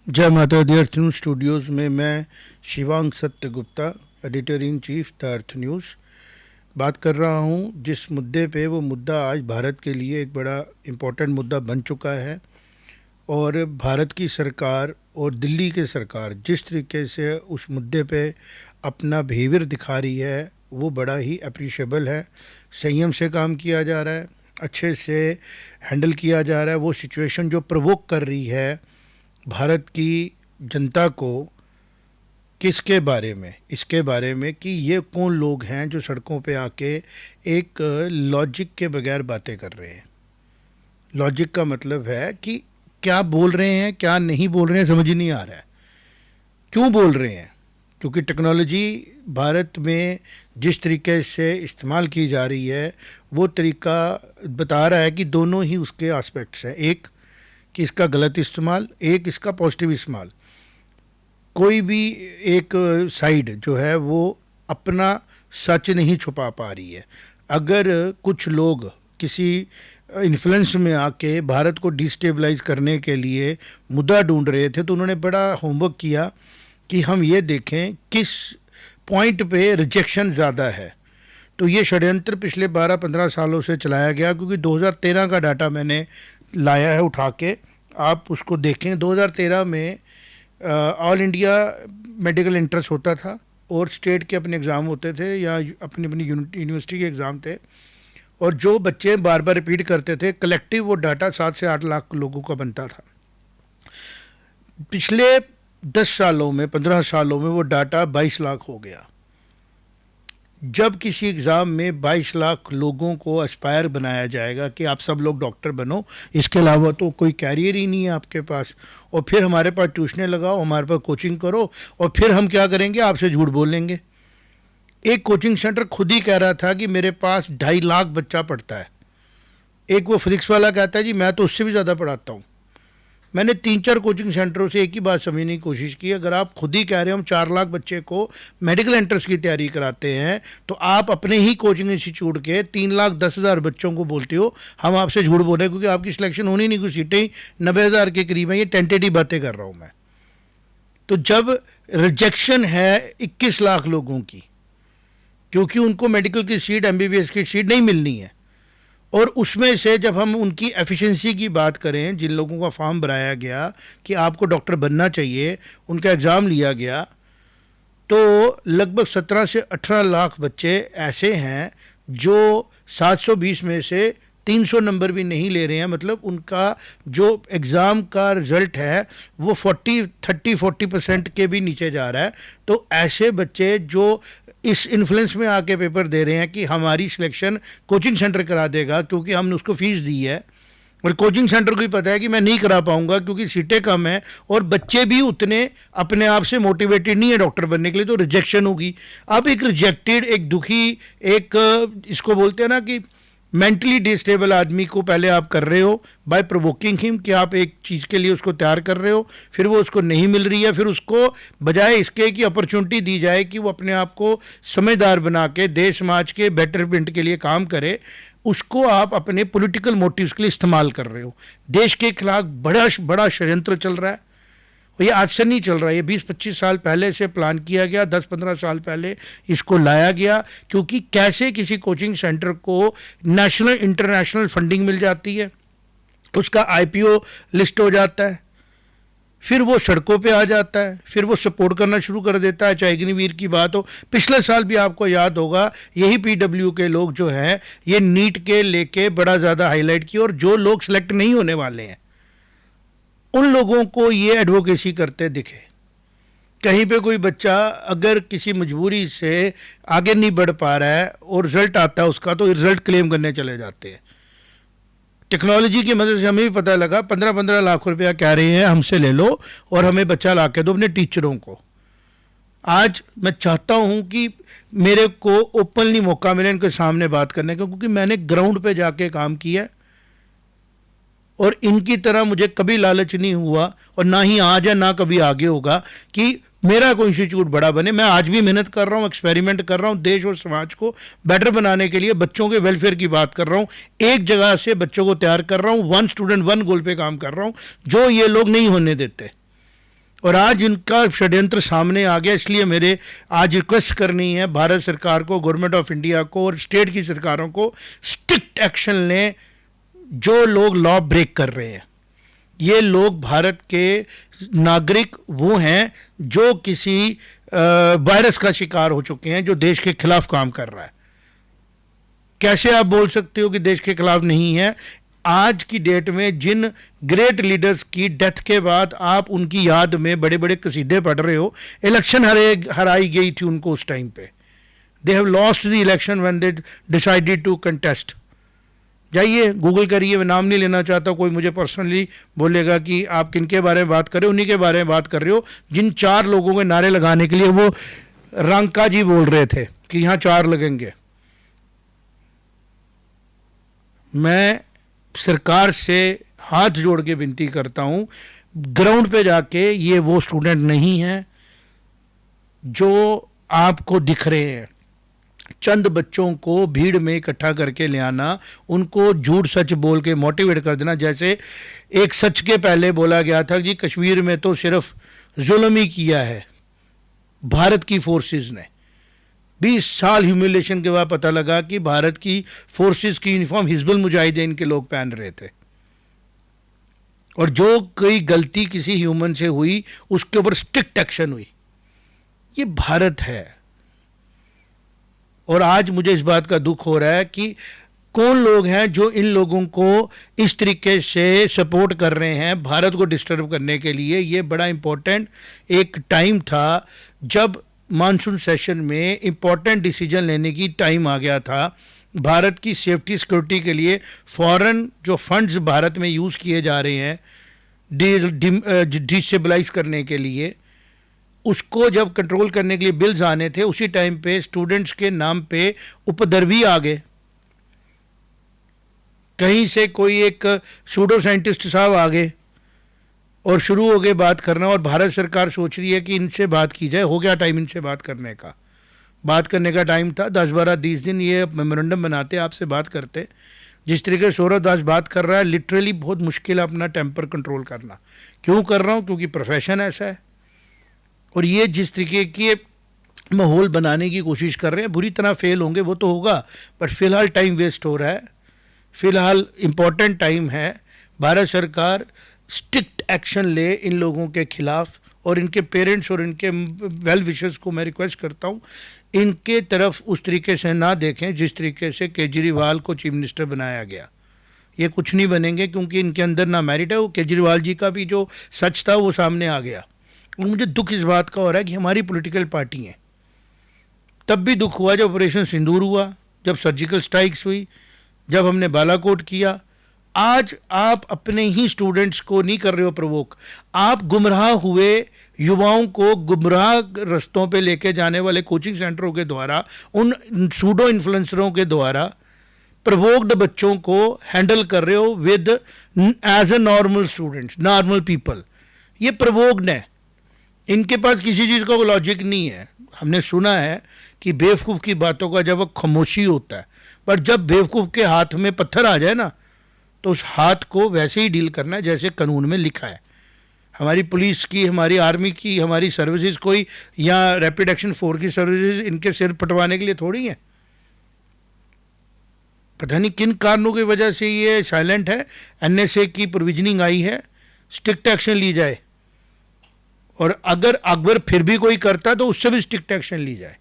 जय माता दी। अर्थ news studios में मैं Shivang Satyagupta, editor in chief the earth news, बात कर रहा हूँ जिस मुद्दे पे, वो मुद्दा आज भारत के लिए एक बड़ा इम्पोर्टेंट मुद्दा बन चुका है। और भारत की सरकार और दिल्ली की सरकार जिस तरीके से उस मुद्दे पे अपना बिहेवियर दिखा रही है वो बड़ा ही अप्रिशिएबल है। संयम से काम किया जा रहा है, अच्छे से हैंडल किया जा रहा है। वो सिचुएशन जो प्रवोक कर रही है भारत की जनता को, किसके बारे में, इसके बारे में कि ये कौन लोग हैं जो सड़कों पे आके एक लॉजिक के बगैर बातें कर रहे हैं। लॉजिक का मतलब है कि क्या बोल रहे हैं क्या नहीं बोल रहे हैं, समझ ही नहीं आ रहा है। क्यों बोल रहे हैं? क्योंकि टेक्नोलॉजी भारत में जिस तरीके से इस्तेमाल की जा रही है वो तरीका बता रहा है कि दोनों ही उसके एस्पेक्ट्स हैं। एक कि इसका गलत इस्तेमाल, एक इसका पॉजिटिव इस्तेमाल। कोई भी एक साइड जो है वो अपना सच नहीं छुपा पा रही है। अगर कुछ लोग किसी इन्फ्लुएंस में आके भारत को डिस्टेबलाइज करने के लिए मुद्दा ढूंढ रहे थे तो उन्होंने बड़ा होमवर्क किया कि हम ये देखें किस पॉइंट पे रिजेक्शन ज़्यादा है। तो ये षड्यंत्र पिछले 12-15 सालों से चलाया गया, क्योंकि 2013 का डाटा मैंने लाया है उठा के, आप उसको देखें। 2013 में ऑल इंडिया मेडिकल एंट्रेंस होता था और स्टेट के अपने एग्ज़ाम होते थे या अपनी अपनी यूनिवर्सिटी के एग्ज़ाम थे, और जो बच्चे बार बार रिपीट करते थे, कलेक्टिव वो डाटा 7 से 8 लाख लोगों का बनता था। पिछले 10 सालों में, 15 सालों में वो डाटा 22 लाख हो गया। जब किसी एग्ज़ाम में 22 लाख लोगों को एस्पायर बनाया जाएगा कि आप सब लोग डॉक्टर बनो, इसके अलावा तो कोई कैरियर ही नहीं है आपके पास, और फिर हमारे पास ट्यूशनें लगाओ, हमारे पास कोचिंग करो, और फिर हम क्या करेंगे, आपसे झूठ बोलेंगे। एक कोचिंग सेंटर खुद ही कह रहा था कि मेरे पास 2.5 लाख बच्चा पढ़ता है। एक वो फिजिक्स वाला कहता है जी मैं तो उससे भी ज़्यादा पढ़ाता हूँ। मैंने 3-4 कोचिंग सेंटरों से एक ही बात समझने की कोशिश की, अगर आप खुद ही कह रहे हो हम 4 लाख बच्चे को मेडिकल एंट्रेंस की तैयारी कराते हैं, तो आप अपने ही कोचिंग इंस्टीट्यूट के 3,10,000 बच्चों को बोलते हो हम आपसे झूठ बोल रहे हैं क्योंकि आपकी सिलेक्शन होनी नहीं, कुछ सीटें ही 90,000 के करीब हैं। ये टेंटेटिव बातें कर रहा हूँ मैं। तो जब रिजेक्शन है 21 लाख लोगों की, क्योंकि उनको मेडिकल की सीट, MBBS की सीट नहीं मिलनी है, और उसमें से जब हम उनकी एफिशिएंसी की बात करें, जिन लोगों का फॉर्म भराया गया कि आपको डॉक्टर बनना चाहिए, उनका एग्ज़ाम लिया गया, तो लगभग 17 से 18 लाख बच्चे ऐसे हैं जो 720 में से 300 नंबर भी नहीं ले रहे हैं। मतलब उनका जो एग्ज़ाम का रिज़ल्ट है वो 30-40% के भी नीचे जा रहा है। तो ऐसे बच्चे जो इस इन्फ्लुएंस में आके पेपर दे रहे हैं कि हमारी सिलेक्शन कोचिंग सेंटर करा देगा क्योंकि हमने उसको फीस दी है, और कोचिंग सेंटर को भी पता है कि मैं नहीं करा पाऊंगा क्योंकि सीटें कम हैं और बच्चे भी उतने अपने आप से मोटिवेटेड नहीं है डॉक्टर बनने के लिए, तो रिजेक्शन होगी। अब एक रिजेक्टेड, एक दुखी, एक इसको बोलते हैं ना कि मेंटली डिस्टेबल आदमी को पहले आप कर रहे हो बाय प्रोवोकिंग हिम, कि आप एक चीज़ के लिए उसको तैयार कर रहे हो, फिर वो उसको नहीं मिल रही है, फिर उसको बजाय इसके कि अपॉर्चुनिटी दी जाए कि वो अपने आप को समझदार बना के देश समाज के बेटरमेंट के लिए काम करे, उसको आप अपने पॉलिटिकल मोटिव्स के लिए इस्तेमाल कर रहे हो। देश के खिलाफ बड़ा बड़ा षड्यंत्र चल रहा है, और ये आज से नहीं चल रहा है, ये 20-25 साल पहले से प्लान किया गया, 10-15 साल पहले इसको लाया गया। क्योंकि कैसे किसी कोचिंग सेंटर को नेशनल इंटरनेशनल फंडिंग मिल जाती है, उसका IPO लिस्ट हो जाता है, फिर वो सड़कों पे आ जाता है, फिर वो सपोर्ट करना शुरू कर देता है, चाहे अग्निवीर की बात हो। पिछले साल भी आपको याद होगा यही PW के लोग जो हैं ये नीट के लेके बड़ा ज़्यादा हाईलाइट किया, और जो लोग सेलेक्ट नहीं होने वाले हैं उन लोगों को ये एडवोकेसी करते दिखे। कहीं पे कोई बच्चा अगर किसी मजबूरी से आगे नहीं बढ़ पा रहा है और रिजल्ट आता है उसका, तो रिजल्ट क्लेम करने चले जाते हैं। टेक्नोलॉजी की मदद से हमें भी पता लगा 15-15 लाख रुपया कह रहे हैं हमसे ले लो और हमें बच्चा ला के दो अपने टीचरों को। आज मैं चाहता हूं कि मेरे को ओपनली मौका मिले इनके सामने बात करने का, क्योंकि मैंने ग्राउंड पे जाके काम किया और इनकी तरह मुझे कभी लालच नहीं हुआ, और ना ही आज है ना कभी आगे होगा कि मेरा कोई इंस्टीट्यूट बड़ा बने। मैं आज भी मेहनत कर रहा हूँ, एक्सपेरिमेंट कर रहा हूँ, देश और समाज को बेटर बनाने के लिए, बच्चों के वेलफेयर की बात कर रहा हूँ, एक जगह से बच्चों को तैयार कर रहा हूँ, 1 स्टूडेंट 1 गोल पे काम कर रहा हूँ, जो ये लोग नहीं होने देते। और आज इनका षड्यंत्र सामने आ गया। इसलिए मेरे आज रिक्वेस्ट करनी है भारत सरकार को, गवर्नमेंट ऑफ इंडिया को और स्टेट की सरकारों को, स्ट्रिक्ट एक्शन लें जो लोग लॉ ब्रेक कर रहे हैं। ये लोग भारत के नागरिक वो हैं जो किसी वायरस का शिकार हो चुके हैं, जो देश के खिलाफ काम कर रहा है। कैसे आप बोल सकते हो कि देश के खिलाफ नहीं है? आज की डेट में जिन ग्रेट लीडर्स की डेथ के बाद आप उनकी याद में बड़े बड़े कसीदे पढ़ रहे हो, इलेक्शन हराई गई थी उनको उस टाइम पे। They have lost the election when they decided to contest. जाइए गूगल करिए, मैं नाम नहीं लेना चाहता, कोई मुझे पर्सनली बोलेगा कि आप किन के बारे में बात कर रहे हो, उन्हीं के बारे में बात कर रहे हो जिन 4 लोगों के नारे लगाने के लिए वो रंका जी बोल रहे थे कि यहाँ 4 लगेंगे। मैं सरकार से हाथ जोड़ के विनती करता हूँ, ग्राउंड पे जाके ये वो स्टूडेंट नहीं हैं जो आपको दिख रहे हैं। चंद बच्चों को भीड़ में इकट्ठा करके ले आना, उनको झूठ सच बोल के मोटिवेट कर देना। जैसे एक सच के पहले बोला गया था जी कश्मीर में तो सिर्फ जुल्म ही किया है भारत की फोर्सेस ने। 20 साल ह्यूमिलेशन के बाद पता लगा कि भारत की फोर्सेस की यूनिफॉर्म हिजबुल मुजाहिदीन के लोग पहन रहे थे, और जो कोई गलती किसी ह्यूमन से हुई उसके ऊपर स्ट्रिक्ट एक्शन हुई। ये भारत है। और आज मुझे इस बात का दुख हो रहा है कि कौन लोग हैं जो इन लोगों को इस तरीके से सपोर्ट कर रहे हैं भारत को डिस्टर्ब करने के लिए। ये बड़ा इम्पोर्टेंट एक टाइम था जब मानसून सेशन में इम्पोर्टेंट डिसीजन लेने की टाइम आ गया था। भारत की सेफ्टी सिक्योरिटी के लिए फॉरेन जो फंड्स भारत में यूज़ किए जा रहे हैं डिस्टेबलाइज करने के लिए, उसको जब कंट्रोल करने के लिए बिल्स आने थे, उसी टाइम पे स्टूडेंट्स के नाम पे उपद्रवी आ गए। कहीं से कोई एक सूडो साइंटिस्ट साहब आ गए और शुरू हो गए बात करना, और भारत सरकार सोच रही है कि इनसे बात की जाए। हो गया टाइम इनसे बात करने का। बात करने का टाइम था 10-12-20 दिन ये मेमोरेंडम बनाते, आपसे बात करते। जिस तरीके से सौरभ दास बात कर रहा है, लिटरली बहुत मुश्किल है अपना टेम्पर कंट्रोल करना। क्यों कर रहा हूँ? क्योंकि प्रोफेशन ऐसा है। और ये जिस तरीके के माहौल बनाने की कोशिश कर रहे हैं, बुरी तरह फेल होंगे वो तो होगा, बट फिलहाल टाइम वेस्ट हो रहा है। फिलहाल इम्पोर्टेंट टाइम है। भारत सरकार स्ट्रिक्ट एक्शन ले इन लोगों के खिलाफ, और इनके पेरेंट्स और इनके वेल विशर्स को मैं रिक्वेस्ट करता हूँ इनके तरफ उस तरीके से ना देखें जिस तरीके से केजरीवाल को चीफ मिनिस्टर बनाया गया। ये कुछ नहीं बनेंगे क्योंकि इनके अंदर ना मेरिट है। वो केजरीवाल जी का भी जो सच था वो सामने आ गया। और मुझे दुख इस बात का हो रहा है कि हमारी पॉलिटिकल पार्टी हैं, तब भी दुख हुआ जब ऑपरेशन सिंदूर हुआ, जब सर्जिकल स्ट्राइक्स हुई, जब हमने बालाकोट किया। आज आप अपने ही स्टूडेंट्स को नहीं कर रहे हो प्रवोक, आप गुमराह हुए युवाओं को गुमराह रस्तों पे लेके जाने वाले कोचिंग सेंटरों के द्वारा, उन सूडो इन्फ्लुएंसरों के द्वारा प्रवोक्ड बच्चों को हैंडल कर रहे हो with as a normal students, normal people. ये प्रवोक्ड है, इनके पास किसी चीज़ का लॉजिक नहीं है। हमने सुना है कि बेवकूफ़ की बातों का जब खामोशी होता है, पर जब बेवकूफ़ के हाथ में पत्थर आ जाए ना, तो उस हाथ को वैसे ही डील करना है जैसे कानून में लिखा है। हमारी पुलिस की, हमारी आर्मी की, हमारी सर्विसेज कोई या रैपिड एक्शन फोर्स की सर्विसेज इनके सिर पटवाने के लिए थोड़ी है। पता नहीं किन कारणों की वजह से ये साइलेंट है। एनएसए की प्रोविजनिंग आई है, स्ट्रिक्ट एक्शन ली जाए, और अगर फिर भी कोई करता तो उससे भी स्ट्रिक्ट एक्शन ली जाए,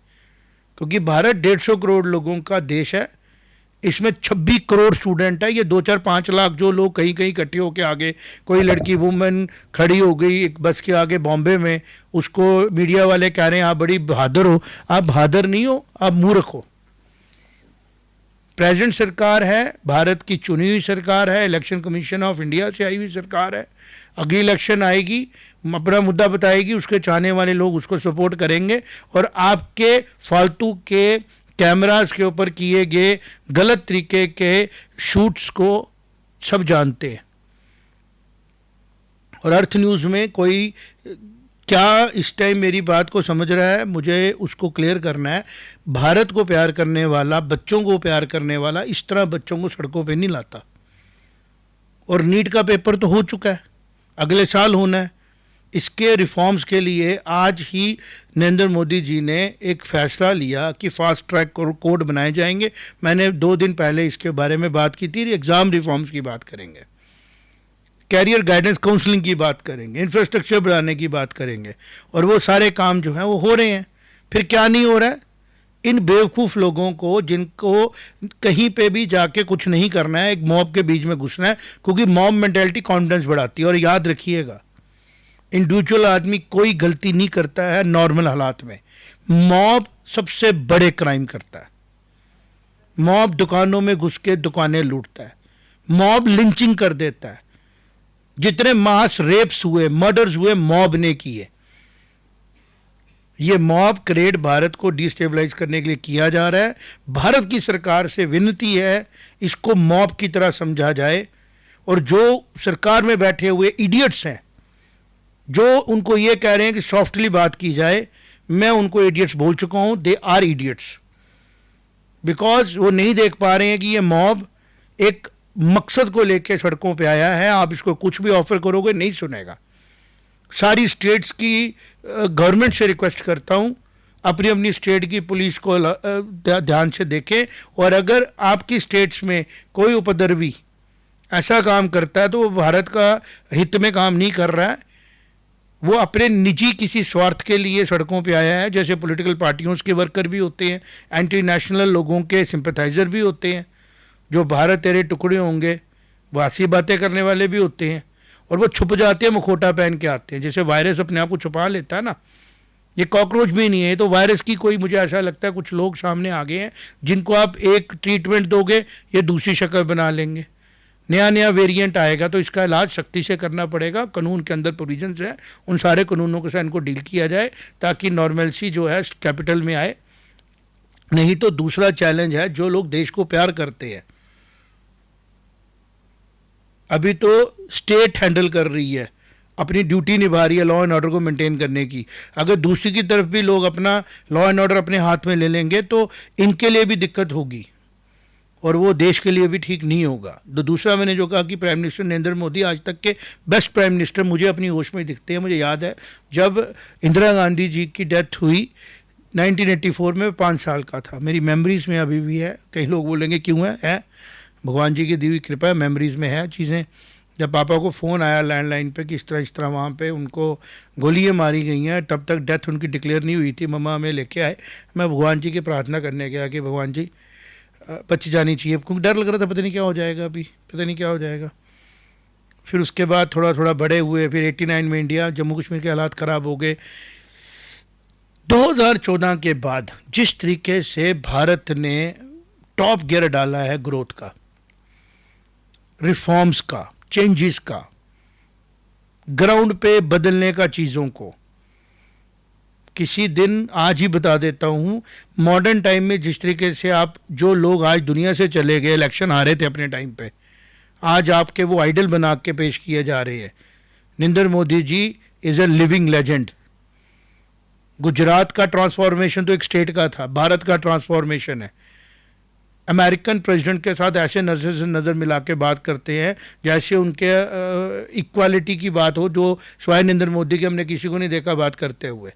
क्योंकि भारत 150 करोड़ लोगों का देश है। इसमें 26 करोड़ स्टूडेंट है। ये 2-4-5 लाख जो लोग कहीं कहीं इकट्ठे होके आगे, कोई लड़की वुमेन खड़ी हो गई एक बस के आगे बॉम्बे में, उसको मीडिया वाले कह रहे हैं आप बड़ी बहादुर हो। आप बहादुर नहीं हो, आप मूर्ख हो। प्रेजेंट सरकार है, भारत की चुनी हुई सरकार है, इलेक्शन कमीशन ऑफ इंडिया से आई हुई सरकार है। अगली इलेक्शन आएगी, अपना मुद्दा बताएगी, उसके चाहने वाले लोग उसको सपोर्ट करेंगे, और आपके फालतू के कैमरास के ऊपर किए गए गलत तरीके के शूट्स को सब जानते हैं। और अर्थ न्यूज़ में कोई क्या इस टाइम मेरी बात को समझ रहा है, मुझे उसको क्लियर करना है। भारत को प्यार करने वाला, बच्चों को प्यार करने वाला इस तरह बच्चों को सड़कों पे नहीं लाता। और नीट का पेपर तो हो चुका है, अगले साल होना है। इसके रिफॉर्म्स के लिए आज ही नरेंद्र मोदी जी ने एक फैसला लिया कि फास्ट ट्रैक कोड बनाए जाएंगे। मैंने 2 दिन पहले इसके बारे में बात की थी। एग्ज़ाम रिफॉर्म्स की बात करेंगे, कैरियर गाइडेंस काउंसलिंग की बात करेंगे, इंफ्रास्ट्रक्चर बढ़ाने की बात करेंगे, और वो सारे काम जो हैं वो हो रहे हैं। फिर क्या नहीं हो रहा है? इन बेवकूफ़ लोगों को, जिनको कहीं पे भी जाके कुछ नहीं करना है, एक मॉब के बीच में घुसना है, क्योंकि मॉब मेंटेलिटी कॉन्फिडेंस बढ़ाती है। और याद रखिएगा, इंडिविजुअल आदमी कोई गलती नहीं करता है नॉर्मल हालात में, मॉब सबसे बड़े क्राइम करता है। मॉब दुकानों में घुस के दुकानें लूटता है, मॉब लिंचिंग कर देता है। जितने मास रेप्स हुए, मर्डर्स हुए, मॉब ने किए। ये मॉब क्रेड भारत को डिस्टेबलाइज करने के लिए किया जा रहा है। भारत की सरकार से विनती है, इसको मॉब की तरह समझा जाए। और जो सरकार में बैठे हुए इडियट्स हैं, जो उनको ये कह रहे हैं कि सॉफ्टली बात की जाए, मैं उनको इडियट्स बोल चुका हूं। दे आर इडियट्स, बिकॉज वो नहीं देख पा रहे हैं कि ये मॉब एक मकसद को लेकर सड़कों पे आया है। आप इसको कुछ भी ऑफर करोगे नहीं सुनेगा। सारी स्टेट्स की गवर्नमेंट से रिक्वेस्ट करता हूं, अपनी अपनी स्टेट की पुलिस को ध्यान से देखें, और अगर आपकी स्टेट्स में कोई उपद्रवी ऐसा काम करता है तो वो भारत का हित में काम नहीं कर रहा है, वो अपने निजी किसी स्वार्थ के लिए सड़कों पे आया है। जैसे पॉलिटिकल पार्टियों के वर्कर भी होते हैं, एंटी नेशनल लोगों के सिंपैथाइजर भी होते हैं, जो भारत तेरे टुकड़े होंगे वासी बातें करने वाले भी होते हैं, और वो छुप जाते हैं, मुखोटा पहन के आते हैं। जैसे वायरस अपने आप को छुपा लेता है ना, ये कॉकरोच भी नहीं है, तो वायरस की कोई, मुझे ऐसा लगता है कुछ लोग सामने आ गए हैं जिनको आप एक ट्रीटमेंट दोगे, ये दूसरी शक्ल बना लेंगे। नया नया वेरिएंट आएगा तो इसका इलाज सख्ती से करना पड़ेगा। कानून के अंदर प्रोविजंस है, उन सारे कानूनों के साथ इनको डील किया जाए ताकि नॉर्मलसी जो है कैपिटल में आए। नहीं तो दूसरा चैलेंज है, जो लोग देश को प्यार करते हैं, अभी तो स्टेट हैंडल कर रही है, अपनी ड्यूटी निभा रही है लॉ एंड ऑर्डर को मेंटेन करने की। अगर दूसरी की तरफ भी लोग अपना लॉ एंड ऑर्डर अपने हाथ में ले लेंगे तो इनके लिए भी दिक्कत होगी, और वो देश के लिए भी ठीक नहीं होगा। तो दूसरा, मैंने जो कहा कि प्राइम मिनिस्टर नरेंद्र मोदी आज तक के बेस्ट प्राइम मिनिस्टर मुझे अपनी होश में दिखते हैं। मुझे याद है जब इंदिरा गांधी जी की डेथ हुई 1984 में, 5 साल का था। मेरी मेमोरीज़ में अभी भी है। कई लोग बोलेंगे क्यों है, भगवान जी की दी हुई कृपा है, मेमोरीज़ में है चीज़ें। जब पापा को फ़ोन आया लैंडलाइन पे कि इस तरह वहाँ पे उनको गोलियाँ मारी गई हैं, तब तक डेथ उनकी डिक्लेयर नहीं हुई थी। मम्मा हमें लेके आए, मैं भगवान जी की प्रार्थना करने गया कि भगवान जी बच जानी चाहिए, क्योंकि डर लग रहा था पता नहीं क्या हो जाएगा, अभी पता नहीं क्या हो जाएगा। फिर उसके बाद थोड़ा थोड़ा बड़े हुए, फिर 89 में इंडिया, जम्मू कश्मीर के हालात ख़राब हो गए। 2014 के बाद जिस तरीके से भारत ने टॉप गियर डाला है ग्रोथ का, रिफॉर्म्स का, चेंजेस का, ग्राउंड पे बदलने का चीज़ों को, किसी दिन आज ही बता देता हूँ, मॉडर्न टाइम में जिस तरीके से आप, जो लोग आज दुनिया से चले गए, इलेक्शन हारे थे अपने टाइम पे, आज आपके वो आइडल बना के पेश किए जा रहे हैं। Narendra Modi ji is a living legend. Gujarat का ट्रांसफॉर्मेशन तो एक स्टेट का था, भारत का ट्रांसफॉर्मेशन है। अमेरिकन प्रेसिडेंट के साथ ऐसे नज़र से नज़र मिला के बात करते हैं जैसे उनके इक्वालिटी की बात हो, जो स्वाय नरेंद्र मोदी के हमने किसी को नहीं देखा बात करते हुए।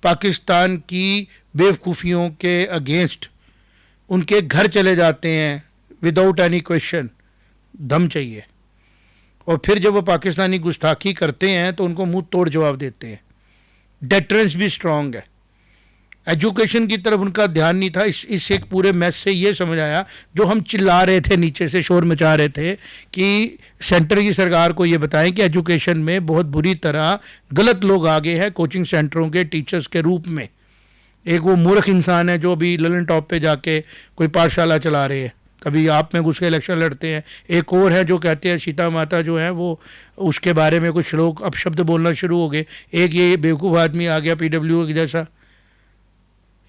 पाकिस्तान की बेवकूफ़ियों के अगेंस्ट उनके घर चले जाते हैं विदाउट एनी क्वेश्चन, दम चाहिए। और फिर जब वो पाकिस्तानी गुस्ताखी करते हैं तो उनको मुंह तोड़ जवाब देते हैं। डेटरेंस भी स्ट्रांग है। एजुकेशन की तरफ उनका ध्यान नहीं था। इस एक पूरे मैच से ये समझ आया, जो हम चिल्ला रहे थे, नीचे से शोर मचा रहे थे कि सेंटर की सरकार को ये बताएं कि एजुकेशन में बहुत बुरी तरह गलत लोग आगे हैं कोचिंग सेंटरों के टीचर्स के रूप में। एक वो मूर्ख इंसान है जो अभी ललन टॉप पे जाके कोई पाठशाला चला रहे हैं, कभी आप में घुस के इलेक्शन लड़ते हैं। एक और है जो कहते हैं सीता माता जो है वो, उसके बारे में कुछ लोग अपशब्द बोलना शुरू हो गए। एक ये बेवकूफ़ आदमी आ गया PWO की जैसा,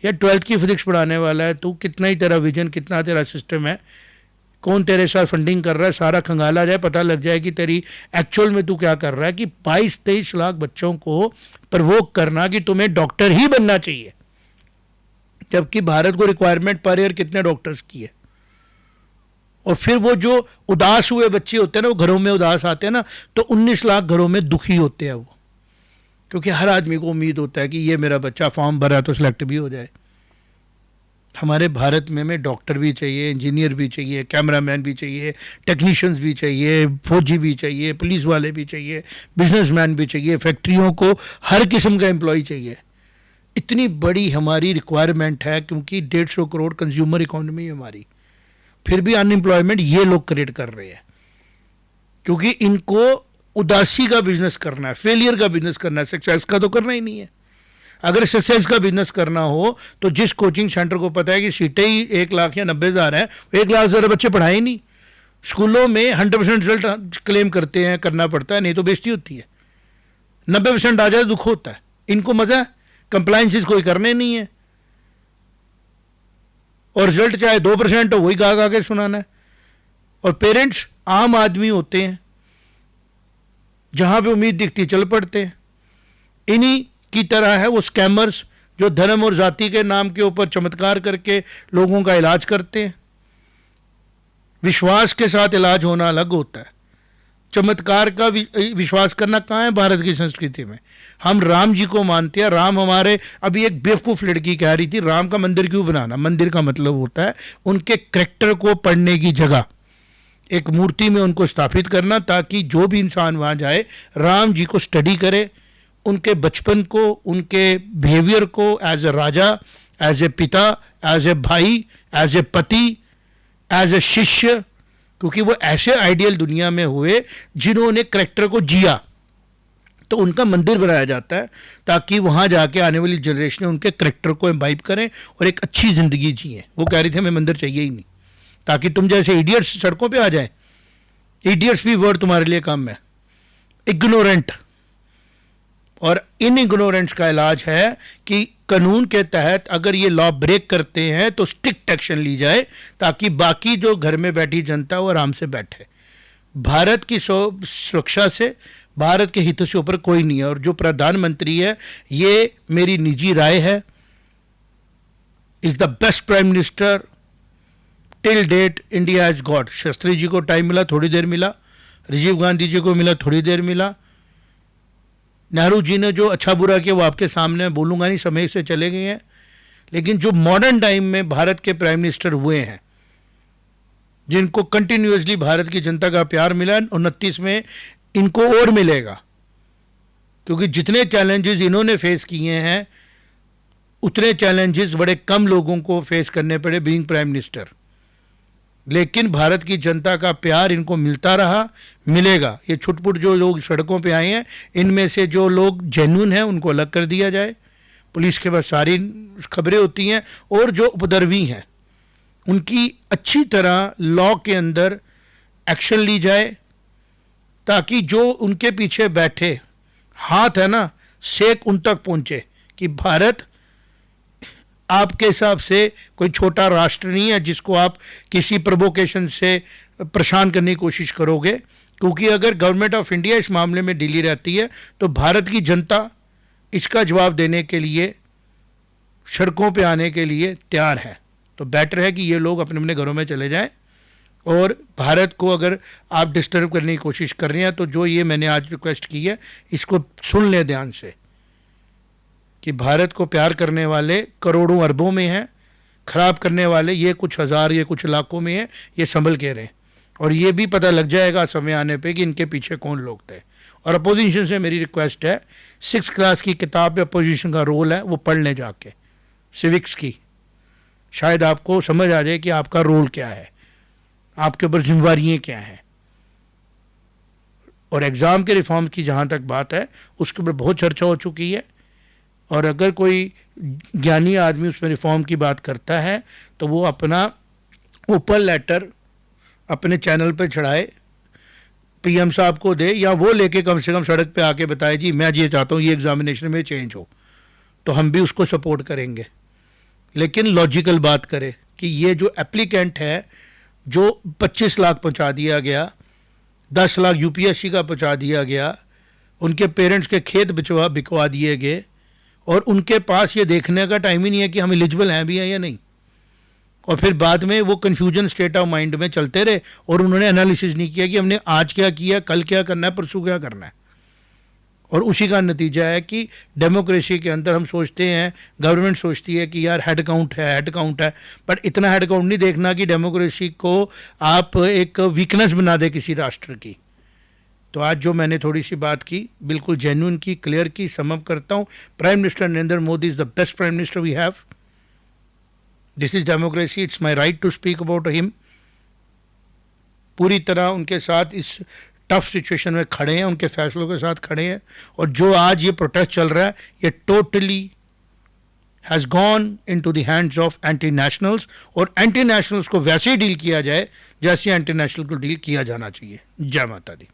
या 12th की फिजिक्स पढ़ाने वाला है तू, कितना ही तेरा विजन, कितना तेरा सिस्टम है, कौन तेरे साथ फंडिंग कर रहा है, सारा खंगाला जाए, पता लग जाए कि तेरी एक्चुअल में तू क्या कर रहा है। कि 22-23 लाख बच्चों को प्रवोक करना कि तुम्हें डॉक्टर ही बनना चाहिए, जबकि भारत को रिक्वायरमेंट पर ईयर कितने डॉक्टर्स की है। और फिर वो जो उदास हुए बच्चे होते हैं ना, वो घरों में उदास आते हैं ना, तो 19 लाख घरों में दुखी होते हैं वो, क्योंकि हर आदमी को उम्मीद होता है कि ये मेरा बच्चा फॉर्म भरा तो सिलेक्ट भी हो जाए। हमारे भारत में डॉक्टर भी चाहिए, इंजीनियर भी चाहिए, कैमरामैन भी चाहिए, टेक्नीशियंस भी चाहिए, फौजी भी चाहिए, पुलिस वाले भी चाहिए, बिजनेसमैन भी चाहिए, फैक्ट्रियों को हर किस्म का एम्प्लॉय चाहिए। इतनी बड़ी हमारी रिक्वायरमेंट है, क्योंकि 150 करोड़ कंज्यूमर इकोनॉमी है हमारी। फिर भी अनएम्प्लॉयमेंट ये लोग क्रिएट कर रहे हैं, क्योंकि इनको उदासी का बिजनेस करना है, फेलियर का बिजनेस करना है, सक्सेस का तो करना ही नहीं है। अगर सक्सेस का बिजनेस करना हो तो जिस कोचिंग सेंटर को पता है कि सीटें ही 1 लाख या 90,000 हैं, 1 लाख ज़्यादा बच्चे पढ़ाए ही नहीं। स्कूलों में 100% रिजल्ट क्लेम करते हैं, करना पड़ता है, नहीं तो बेइज्जती होती है। 90% आ जाए दुख होता है। इनको मज़ा है, कंप्लाइंसेस कोई करने नहीं है, और रिजल्ट चाहे 2% हो, वही गा के सुनाना है। और पेरेंट्स आम आदमी होते हैं, जहां पे उम्मीद दिखती चल पड़ते हैं। इन्हीं की तरह है वो स्कैमर्स, जो धर्म और जाति के नाम के ऊपर चमत्कार करके लोगों का इलाज करते हैं। विश्वास के साथ इलाज होना अलग होता है, चमत्कार का विश्वास करना कहाँ है भारत की संस्कृति में। हम राम जी को मानते हैं, राम हमारे, अभी एक बेवकूफ़ लड़की कह रही थी राम का मंदिर क्यों बनाना। मंदिर का मतलब होता है उनके कैरेक्टर को पढ़ने की जगह, एक मूर्ति में उनको स्थापित करना, ताकि जो भी इंसान वहाँ जाए राम जी को स्टडी करे, उनके बचपन को, उनके बिहेवियर को as a Raja, as a पिता, एज ए भाई, एज ए पति, एज ए शिष्य, क्योंकि वो ऐसे आइडियल दुनिया में हुए जिन्होंने करेक्टर को जिया, तो उनका मंदिर बनाया जाता है ताकि वहाँ जाके आने वाली जनरेशन उनके करेक्टर को इम्बाइब करें और एक अच्छी ज़िंदगी जिए। वो कह रही थी हमें मंदिर चाहिए ही नहीं, ताकि तुम जैसे इडियट्स सड़कों पे आ जाए। इडियट्स भी वर्ड तुम्हारे लिए कम है, इग्नोरेंट। और इन इग्नोरेंट्स का इलाज है कि कानून के तहत अगर ये लॉ ब्रेक करते हैं तो स्ट्रिक्ट एक्शन ली जाए, ताकि बाकी जो घर में बैठी जनता वो आराम से बैठे। भारत की सुरक्षा से, भारत के हितों से ऊपर कोई नहीं है। और जो प्रधानमंत्री है, ये मेरी निजी राय है, is the best prime minister till date India has got. Shastri ji को टाइम मिला, थोड़ी देर मिला, राजीव गांधी जी को मिला, थोड़ी देर मिला, नेहरू जी ने जो अच्छा बुरा किया वो आपके सामने बोलूँगा नहीं, समय से चले गए हैं। लेकिन जो मॉडर्न टाइम में भारत के प्राइम मिनिस्टर हुए हैं, जिनको कंटिन्यूसली भारत की जनता का प्यार मिला, 29 में इनको और मिलेगा, क्योंकि जितने चैलेंजेस इन्होंने फेस किए हैं उतने चैलेंजेस बड़े कम लोगों को फेस करने पड़े बीइंग प्राइम मिनिस्टर। लेकिन भारत की जनता का प्यार इनको मिलता रहा, मिलेगा। ये छुटपुट जो लोग सड़कों पे आए हैं, इनमें से जो लोग जेन्युइन हैं उनको अलग कर दिया जाए, पुलिस के पास सारी खबरें होती हैं, और जो उपद्रवी हैं उनकी अच्छी तरह लॉ के अंदर एक्शन ली जाए, ताकि जो उनके पीछे बैठे हाथ है ना, सेक उन तक पहुँचे कि भारत आपके हिसाब से कोई छोटा राष्ट्र नहीं है जिसको आप किसी प्रोवोकेशन से परेशान करने की कोशिश करोगे। क्योंकि अगर गवर्नमेंट ऑफ इंडिया इस मामले में ढीली रहती है तो भारत की जनता इसका जवाब देने के लिए सड़कों पे आने के लिए तैयार है। तो बेटर है कि ये लोग अपने अपने घरों में चले जाएं, और भारत को अगर आप डिस्टर्ब करने की कोशिश कर रहे हैं तो जो ये मैंने आज रिक्वेस्ट की है इसको सुन लें ध्यान से, कि भारत को प्यार करने वाले करोड़ों अरबों में हैं, ख़राब करने वाले ये कुछ हज़ार, ये कुछ लाखों में हैं। ये संभल के रहें, और ये भी पता लग जाएगा समय आने पे कि इनके पीछे कौन लोग थे। और अपोजिशन से मेरी रिक्वेस्ट है, 6th क्लास की किताब में अपोजिशन का रोल है वो पढ़ लें जाके, सिविक्स की, शायद आपको समझ आ जाए कि आपका रोल क्या है, आपके ऊपर जिम्मेवारियाँ क्या हैं। और एग्ज़ाम के रिफॉर्म की जहाँ तक बात है उसके ऊपर बहुत चर्चा हो चुकी है, और अगर कोई ज्ञानी आदमी उसमें रिफॉर्म की बात करता है तो वो अपना ओपन लेटर अपने चैनल पर चढ़ाए, पीएम साहब को दे, या वो लेके कम से कम सड़क पे आके बताए जी मैं ये चाहता हूँ ये एग्जामिनेशन में चेंज हो, तो हम भी उसको सपोर्ट करेंगे। लेकिन लॉजिकल बात करें कि ये जो एप्लीकेंट है जो 25 लाख पहुँचा दिया गया, 10 लाख यूपीएससी का पहुँचा दिया गया, उनके पेरेंट्स के खेत बिकवा दिए गए, और उनके पास ये देखने का टाइम ही नहीं है कि हम एलिजिबल हैं भी हैं या नहीं। और फिर बाद में वो कन्फ्यूजन स्टेट ऑफ माइंड में चलते रहे और उन्होंने एनालिसिस नहीं किया कि हमने आज क्या किया, कल क्या करना है, परसों क्या करना है। और उसी का नतीजा है कि डेमोक्रेसी के अंदर हम सोचते हैं, गवर्नमेंट सोचती है कि यार हेड काउंट है, हेड काउंट है, पर इतना हेड काउंट नहीं देखना कि डेमोक्रेसी को आप एक वीकनेस बना दे किसी राष्ट्र की। तो आज जो मैंने थोड़ी सी बात की, बिल्कुल जेन्युइन की, क्लियर की, सम अप करता हूँ। Prime minister Narendra Modi is the best prime minister we have. This is democracy, it's my right to speak about him. पूरी तरह उनके साथ इस टफ सिचुएशन में खड़े हैं, उनके फैसलों के साथ खड़े हैं। और जो आज ये प्रोटेस्ट चल रहा है, ये totally has gone in to the hands of anti nationals, और एंटी नेशनल्स को वैसे ही डील किया जाए जैसे एंटी नेशनल को डील किया जाना चाहिए। जय माता दी।